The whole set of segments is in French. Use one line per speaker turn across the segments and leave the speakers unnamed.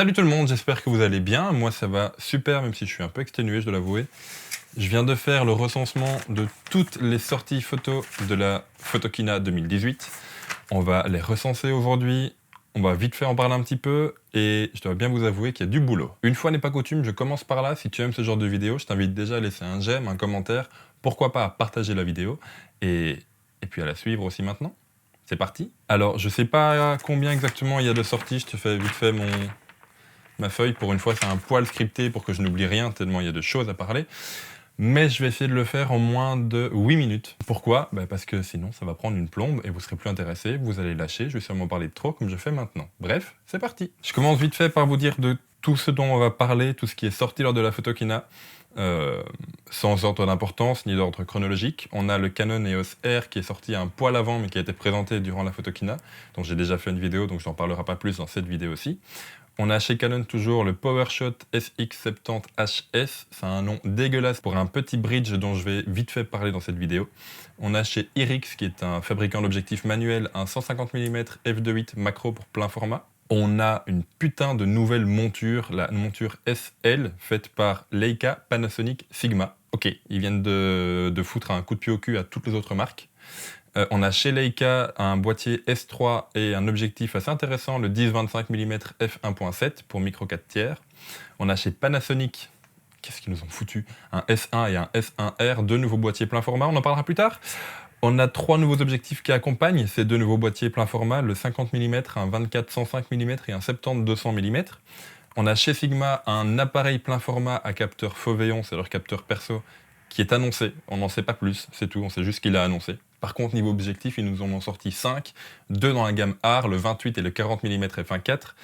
Salut tout le monde, j'espère que vous allez bien. Moi ça va super, même si je suis un peu exténué, je dois l'avouer. Je viens de faire le recensement de toutes les sorties photos de la Photokina 2018. On va les recenser aujourd'hui. On va vite fait en parler un petit peu et je dois bien vous avouer qu'il y a du boulot. Une fois n'est pas coutume, je commence par là. Si tu aimes ce genre de vidéo, je t'invite déjà à laisser un j'aime, un commentaire. Pourquoi pas à partager la vidéo et puis à la suivre aussi maintenant. C'est parti. Alors, je sais pas combien exactement il y a de sorties. Je te fais vite fait ma feuille. Pour une fois, c'est un poil scripté pour que je n'oublie rien, tellement il y a de choses à parler. Mais je vais essayer de le faire en moins de 8 minutes. Pourquoi ? Parce que sinon, ça va prendre une plombe et vous serez plus intéressé, vous allez lâcher, je vais sûrement parler de trop comme je fais maintenant. Bref, c'est parti. Je commence vite fait par vous dire de tout ce dont on va parler, tout ce qui est sorti lors de la Photokina, sans ordre d'importance ni d'ordre chronologique. On a le Canon EOS R qui est sorti un poil avant mais qui a été présenté durant la Photokina, dont j'ai déjà fait une vidéo, donc je n'en parlerai pas plus dans cette vidéo aussi. On a chez Canon toujours le PowerShot SX70HS, c'est un nom dégueulasse pour un petit bridge dont je vais vite fait parler dans cette vidéo. On a chez Irix, qui est un fabricant d'objectifs manuels, un 150 mm f2.8 macro pour plein format. On a une putain de nouvelle monture, la monture SL, faite par Leica, Panasonic, Sigma. Ok, ils viennent de foutre un coup de pied au cul à toutes les autres marques. On a chez Leica un boîtier S3 et un objectif assez intéressant, le 10-25 mm f1.7 pour micro 4 tiers. On a chez Panasonic, qu'est-ce qu'ils nous ont foutu, un S1 et un S1R, deux nouveaux boîtiers plein format, on en parlera plus tard. On a trois nouveaux objectifs qui accompagnent ces deux nouveaux boîtiers plein format, le 50 mm, un 24-105 mm et un 70-200 mm. On a chez Sigma un appareil plein format à capteur Foveon, c'est leur capteur perso, qui est annoncé. On n'en sait pas plus, c'est tout, on sait juste qu'il a annoncé. Par contre, niveau objectif, ils nous en ont sorti 5, 2 dans la gamme art, le 28 et le 40 mm f1.4,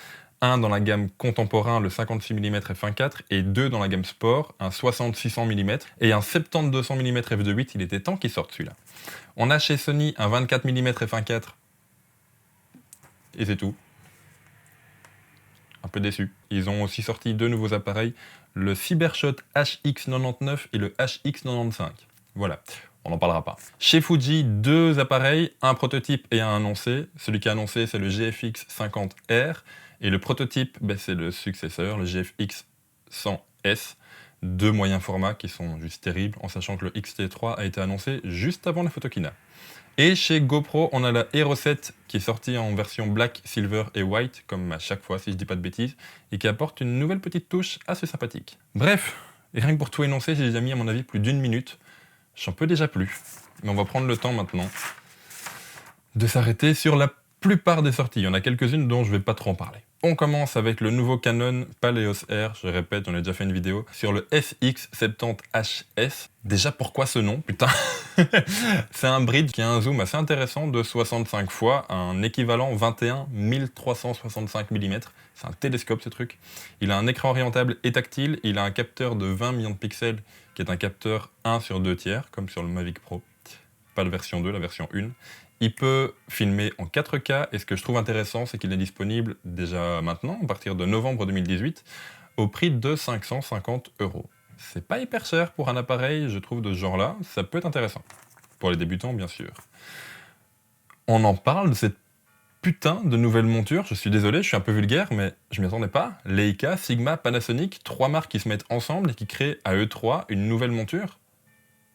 1 dans la gamme contemporain, le 56 mm f1.4, et 2 dans la gamme sport, un 60-600 mm et un 70-200 mm f2.8, il était temps qu'il sorte celui-là. On a chez Sony un 24 mm f1.4, et c'est tout. Un peu déçu. Ils ont aussi sorti deux nouveaux appareils, le Cybershot HX99 et le HX95. Voilà. On n'en parlera pas. Chez Fuji, deux appareils, un prototype et un annoncé. Celui qui est annoncé, c'est le GFX 50R. Et le prototype, c'est le successeur, le GFX 100S. Deux moyens formats qui sont juste terribles, en sachant que le XT3 a été annoncé juste avant la Photokina. Et chez GoPro, on a la Hero 7 qui est sortie en version black, silver et white, comme à chaque fois si je dis pas de bêtises, et qui apporte une nouvelle petite touche assez sympathique. Bref, et rien que pour tout énoncer, j'ai déjà mis à mon avis plus d'1 minute. J'en peux déjà plus, mais on va prendre le temps maintenant de s'arrêter sur la plupart des sorties. Il y en a quelques-unes dont je vais pas trop en parler. On commence avec le nouveau Canon EOS R, je répète, on a déjà fait une vidéo, sur le SX70HS. Déjà, pourquoi ce nom, putain? C'est un bridge qui a un zoom assez intéressant de 65 fois, un équivalent 21-1365 mm. C'est un télescope ce truc. Il a un écran orientable et tactile, il a un capteur de 20 millions de pixels, qui est un capteur 1 sur 2 tiers, comme sur le Mavic Pro. Pas la version 2, la version 1. Il peut filmer en 4K, et ce que je trouve intéressant, c'est qu'il est disponible déjà maintenant, à partir de novembre 2018, au prix de 550 €. C'est pas hyper cher pour un appareil, je trouve, de ce genre-là, ça peut être intéressant. Pour les débutants, bien sûr. On en parle de cette putain de nouvelle monture, je suis désolé, je suis un peu vulgaire, mais je m'y attendais pas. Leica, Sigma, Panasonic, trois marques qui se mettent ensemble et qui créent à eux trois une nouvelle monture.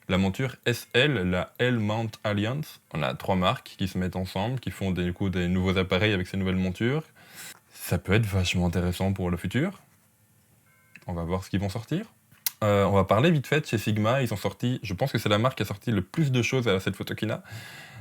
La monture SL, la L-Mount Alliance. On a trois marques qui se mettent ensemble, qui font des nouveaux appareils avec ces nouvelles montures. Ça peut être vachement intéressant pour le futur. On va voir ce qu'ils vont sortir. On va parler vite fait chez Sigma. Ils ont sorti, je pense que c'est la marque qui a sorti le plus de choses à cette Photokina.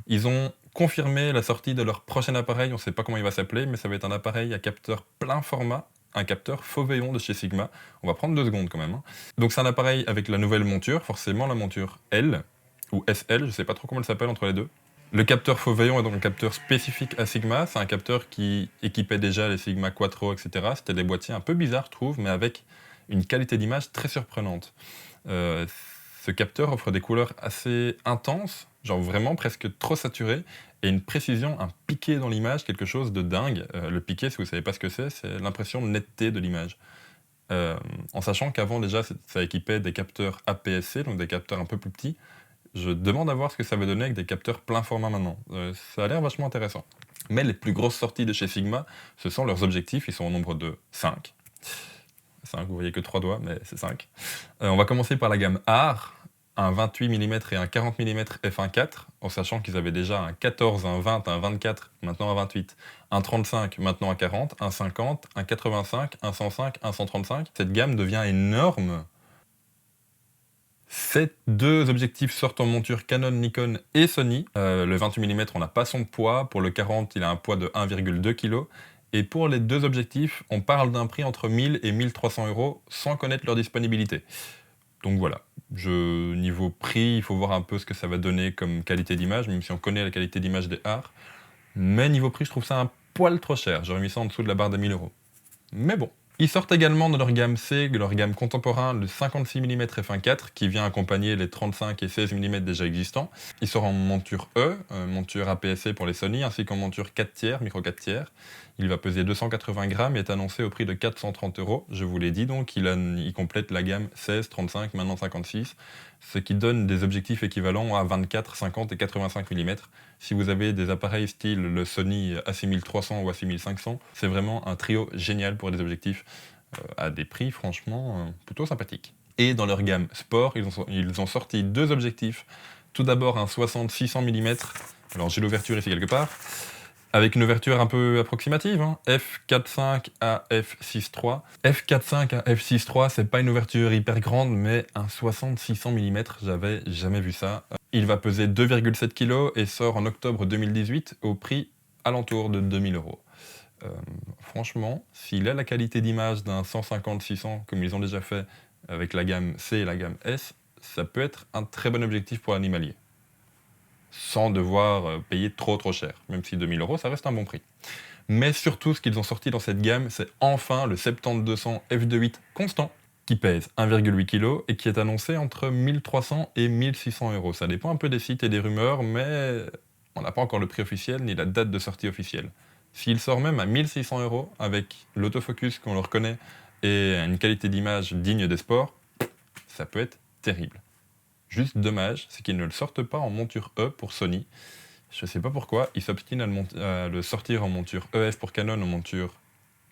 Ils ont confirmé la sortie de leur prochain appareil. On ne sait pas comment il va s'appeler, mais ça va être un appareil à capteur plein format. Un capteur Foveon de chez Sigma. On va prendre 2 secondes quand même. Donc c'est un appareil avec la nouvelle monture, forcément la monture L, ou SL, je sais pas trop comment elle s'appelle entre les deux. Le capteur Foveon est donc un capteur spécifique à Sigma, c'est un capteur qui équipait déjà les Sigma Quattro, etc. C'était des boîtiers un peu bizarres, je trouve, mais avec une qualité d'image très surprenante. Ce capteur offre des couleurs assez intenses, genre vraiment presque trop saturées, et une précision, un piqué dans l'image, quelque chose de dingue. Le piqué, si vous ne savez pas ce que c'est l'impression de netteté de l'image. En sachant qu'avant déjà, ça équipait des capteurs APS-C, donc des capteurs un peu plus petits. Je demande à voir ce que ça va donner avec des capteurs plein format maintenant. Ça a l'air vachement intéressant. Mais les plus grosses sorties de chez Sigma, ce sont leurs objectifs, ils sont au nombre de 5. 5, vous voyez que 3 doigts, mais c'est 5. On va commencer par la gamme Art, un 28 mm et un 40 mm f1.4, en sachant qu'ils avaient déjà un 14, un 20, un 24, maintenant un 28, un 35, maintenant un 40, un 50, un 85, un 105, un 135. Cette gamme devient énorme. Ces deux objectifs sortent en monture Canon, Nikon et Sony. Le 28 mm, on n'a pas son poids. Pour le 40, il a un poids de 1,2 kg. Et pour les deux objectifs, on parle d'un prix entre 1000 et 1300 euros sans connaître leur disponibilité. Donc voilà, niveau prix, il faut voir un peu ce que ça va donner comme qualité d'image, même si on connaît la qualité d'image des Art. Mais niveau prix, je trouve ça un poil trop cher. J'aurais mis ça en dessous de la barre des 1000 euros. Mais bon. Ils sortent également de leur gamme C, de leur gamme contemporain, le 56 mm f1.4 qui vient accompagner les 35 et 16 mm déjà existants. Il sort en monture E, monture APS-C pour les Sony, ainsi qu'en monture 4 tiers, micro 4 tiers. Il va peser 280 grammes et est annoncé au prix de 430 euros. Je vous l'ai dit donc, il complète la gamme 16, 35, maintenant 56, ce qui donne des objectifs équivalents à 24, 50 et 85 mm. Si vous avez des appareils style le Sony A6300 ou A6500, c'est vraiment un trio génial pour des objectifs à des prix franchement plutôt sympathiques. Et dans leur gamme sport, ils ont sorti deux objectifs. Tout d'abord un 60-600 mm, alors j'ai l'ouverture ici quelque part, avec une ouverture un peu approximative, hein. f4.5 à f6.3. f4.5 à f6.3, c'est pas une ouverture hyper grande, mais un 60-600 mm, j'avais jamais vu ça. Il va peser 2,7 kg et sort en octobre 2018 au prix alentour de 2000 euros. Franchement, s'il a la qualité d'image d'un 150-600, comme ils ont déjà fait avec la gamme C et la gamme S, ça peut être un très bon objectif pour l'animalier. Sans devoir payer trop cher. Même si 2000 euros, ça reste un bon prix. Mais surtout, ce qu'ils ont sorti dans cette gamme, c'est enfin le 70-200 f2.8 constant, qui pèse 1,8 kg et qui est annoncé entre 1300 et 1600 euros. Ça dépend un peu des sites et des rumeurs, mais on n'a pas encore le prix officiel ni la date de sortie officielle. S'il sort même à 1600 euros, avec l'autofocus qu'on le reconnaît et une qualité d'image digne des sports, ça peut être terrible. Juste dommage, c'est qu'ils ne le sortent pas en monture E pour Sony. Je sais pas pourquoi, ils s'obstinent à le sortir en monture EF pour Canon, en monture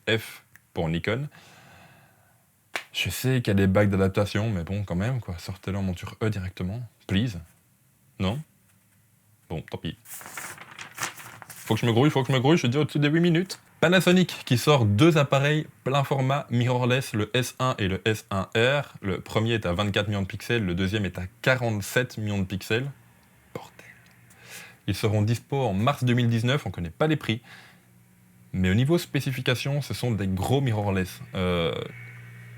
F pour Nikon. Je sais qu'il y a des bugs d'adaptation, mais bon, quand même, quoi. Sortez-le en monture E directement, please. Non? Bon, tant pis. Faut que je me grouille, je suis déjà au-dessus des 8 minutes. Panasonic qui sort deux appareils plein format mirrorless, le S1 et le S1R. Le premier est à 24 millions de pixels, le deuxième est à 47 millions de pixels. Bordel. Ils seront dispo en mars 2019, on connaît pas les prix. Mais au niveau spécification, ce sont des gros mirrorless.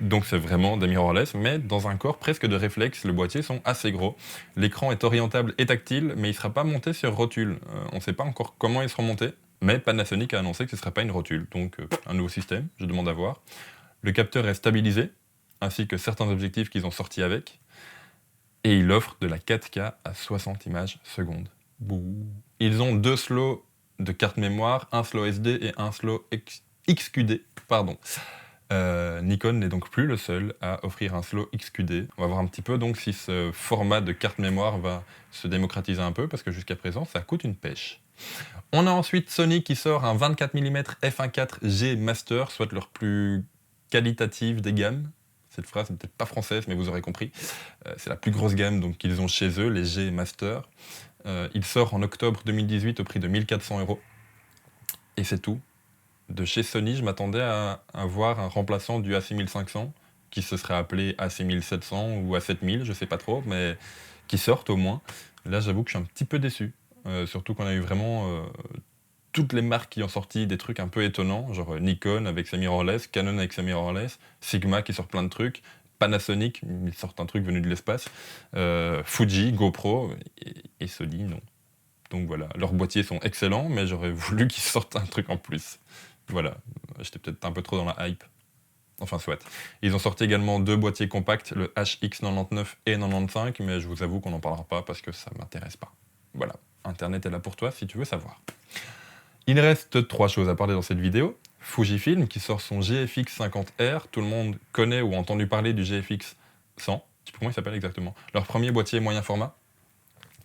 Donc c'est vraiment des mirrorless, mais dans un corps presque de réflexe, les boîtiers sont assez gros. L'écran est orientable et tactile, mais il ne sera pas monté sur rotule. On ne sait pas encore comment ils seront montés, mais Panasonic a annoncé que ce ne sera pas une rotule, donc un nouveau système, je demande à voir. Le capteur est stabilisé, ainsi que certains objectifs qu'ils ont sortis avec, et il offre de la 4K à 60 images secondes. Bouh. Ils ont deux slots de carte mémoire, un slow SD et un slow XQD, pardon. Nikon n'est donc plus le seul à offrir un slow XQD. On va voir un petit peu donc si ce format de carte mémoire va se démocratiser un peu, parce que jusqu'à présent, ça coûte une pêche. On a ensuite Sony qui sort un 24 mm f1.4G Master, soit leur plus qualitative des gammes. Cette phrase n'est peut-être pas française, mais vous aurez compris. C'est la plus grosse gamme donc, qu'ils ont chez eux, les G Master. Il sort en octobre 2018 au prix de 1400 euros. Et c'est tout. De chez Sony, je m'attendais à voir un remplaçant du A6500 qui se serait appelé A6700 ou A7000, je sais pas trop, mais qui sortent au moins. Là, j'avoue que je suis un petit peu déçu. Surtout qu'on a eu vraiment toutes les marques qui ont sorti des trucs un peu étonnants, genre Nikon avec sa mirrorless, Canon avec sa mirrorless, Sigma qui sort plein de trucs, Panasonic, ils sortent un truc venu de l'espace, Fuji, GoPro, et Sony, non. Donc voilà, leurs boîtiers sont excellents, mais j'aurais voulu qu'ils sortent un truc en plus. Voilà, j'étais peut-être un peu trop dans la hype. Enfin, soit. Ils ont sorti également deux boîtiers compacts, le HX99 et 95, mais je vous avoue qu'on n'en parlera pas parce que ça m'intéresse pas. Voilà, Internet est là pour toi si tu veux savoir. Il reste trois choses à parler dans cette vidéo. Fujifilm qui sort son GFX 50R, tout le monde connaît ou a entendu parler du GFX 100, je sais pas comment il s'appelle exactement. Leur premier boîtier moyen format,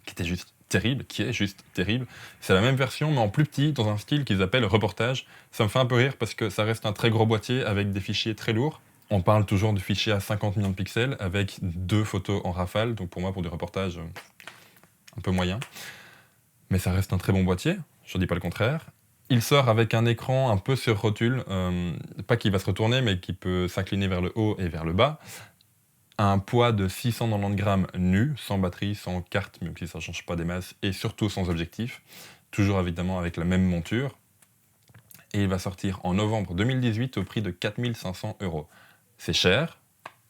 qui était juste terrible, qui est juste terrible. C'est la même version, mais en plus petit, dans un style qu'ils appellent reportage. Ça me fait un peu rire parce que ça reste un très gros boîtier avec des fichiers très lourds. On parle toujours de fichiers à 50 millions de pixels avec 2 photos en rafale, donc pour moi, pour du reportage, un peu moyen. Mais ça reste un très bon boîtier, je ne dis pas le contraire. Il sort avec un écran un peu sur rotule, pas qui va se retourner, mais qui peut s'incliner vers le haut et vers le bas. Un poids de 690 grammes nu, sans batterie, sans carte, même si ça ne change pas des masses, et surtout sans objectif. Toujours évidemment avec la même monture. Et il va sortir en novembre 2018 au prix de 4 500 €. C'est cher,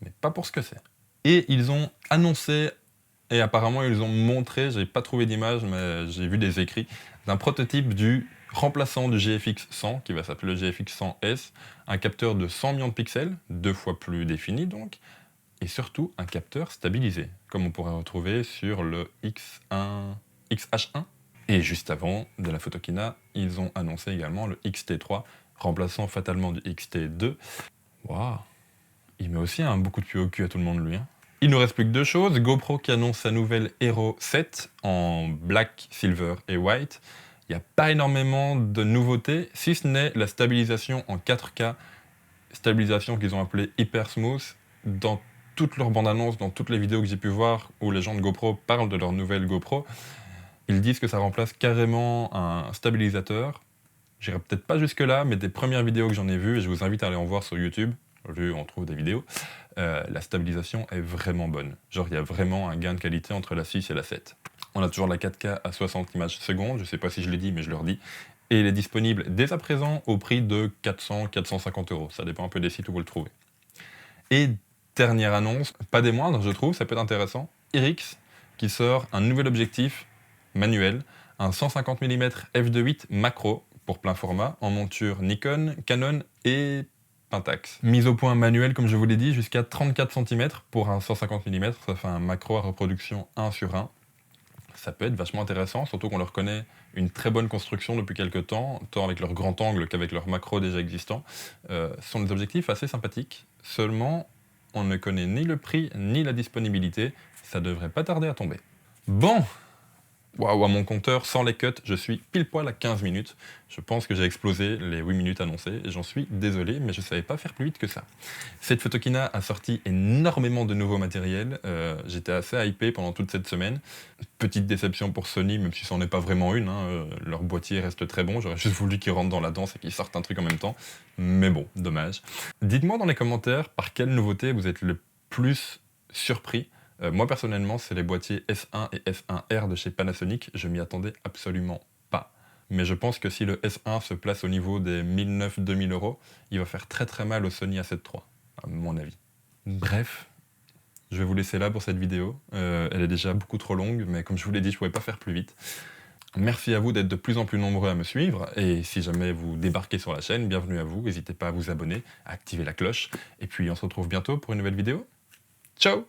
mais pas pour ce que c'est. Et ils ont annoncé, et apparemment ils ont montré, j'ai pas trouvé d'image, mais j'ai vu des écrits, d'un prototype du remplaçant du GFX 100, qui va s'appeler le GFX 100S, un capteur de 100 millions de pixels, 2 fois plus défini donc, et surtout un capteur stabilisé, comme on pourrait retrouver sur le XH1. Et juste avant de la Photokina, ils ont annoncé également le XT3, remplaçant fatalement du XT2. Waouh, il met aussi beaucoup de pied au cul à tout le monde, lui. Il nous reste plus que 2 choses. GoPro qui annonce sa nouvelle Hero 7 en black, silver et white. Il n'y a pas énormément de nouveautés, si ce n'est la stabilisation en 4K, stabilisation qu'ils ont appelée Hyper Smooth. Dans toutes leurs bandes annonces, dans toutes les vidéos que j'ai pu voir où les gens de GoPro parlent de leur nouvelle GoPro, ils disent que ça remplace carrément un stabilisateur. J'irai peut-être pas jusque là, mais des premières vidéos que j'en ai vues, et je vous invite à aller en voir sur YouTube, on trouve des vidéos, la stabilisation est vraiment bonne. Genre, il y a vraiment un gain de qualité entre la 6 et la 7. On a toujours la 4K à 60 images secondes, je sais pas si je l'ai dit, mais je le redis. Et elle est disponible dès à présent au prix de 400-450 €. Ça dépend un peu des sites où vous le trouvez. Et dernière annonce, pas des moindres, je trouve, ça peut être intéressant. Irix qui sort un nouvel objectif manuel, un 150 mm f2.8 macro pour plein format, en monture Nikon, Canon et Pentax. Mise au point manuelle, comme je vous l'ai dit, jusqu'à 34 cm pour un 150 mm, ça fait un macro à reproduction 1/1. Ça peut être vachement intéressant, surtout qu'on leur connaît une très bonne construction depuis quelques temps, tant avec leur grand angle qu'avec leur macro déjà existant. Ce sont des objectifs assez sympathiques, seulement on ne connaît ni le prix ni la disponibilité, ça devrait pas tarder à tomber. Bon, waouh, à mon compteur, sans les cuts, je suis pile poil à 15 minutes. Je pense que j'ai explosé les 8 minutes annoncées, et j'en suis désolé, mais je savais pas faire plus vite que ça. Cette Photokina a sorti énormément de nouveaux matériels, j'étais assez hypé pendant toute cette semaine. Petite déception pour Sony, même si c'en est pas vraiment une, leur boîtier reste très bon, j'aurais juste voulu qu'ils rentrent dans la danse et qu'ils sortent un truc en même temps, mais bon, dommage. Dites-moi dans les commentaires par quelle nouveauté vous êtes le plus surpris. Moi personnellement, c'est les boîtiers S1 et S1R de chez Panasonic, je m'y attendais absolument pas. Mais je pense que si le S1 se place au niveau des 1009-2000 €, il va faire très très mal au Sony A7 III, à mon avis. Bref, je vais vous laisser là pour cette vidéo. Elle est déjà beaucoup trop longue, mais comme je vous l'ai dit, je ne pouvais pas faire plus vite. Merci à vous d'être de plus en plus nombreux à me suivre, et si jamais vous débarquez sur la chaîne, bienvenue à vous, n'hésitez pas à vous abonner, à activer la cloche, et puis on se retrouve bientôt pour une nouvelle vidéo. Ciao!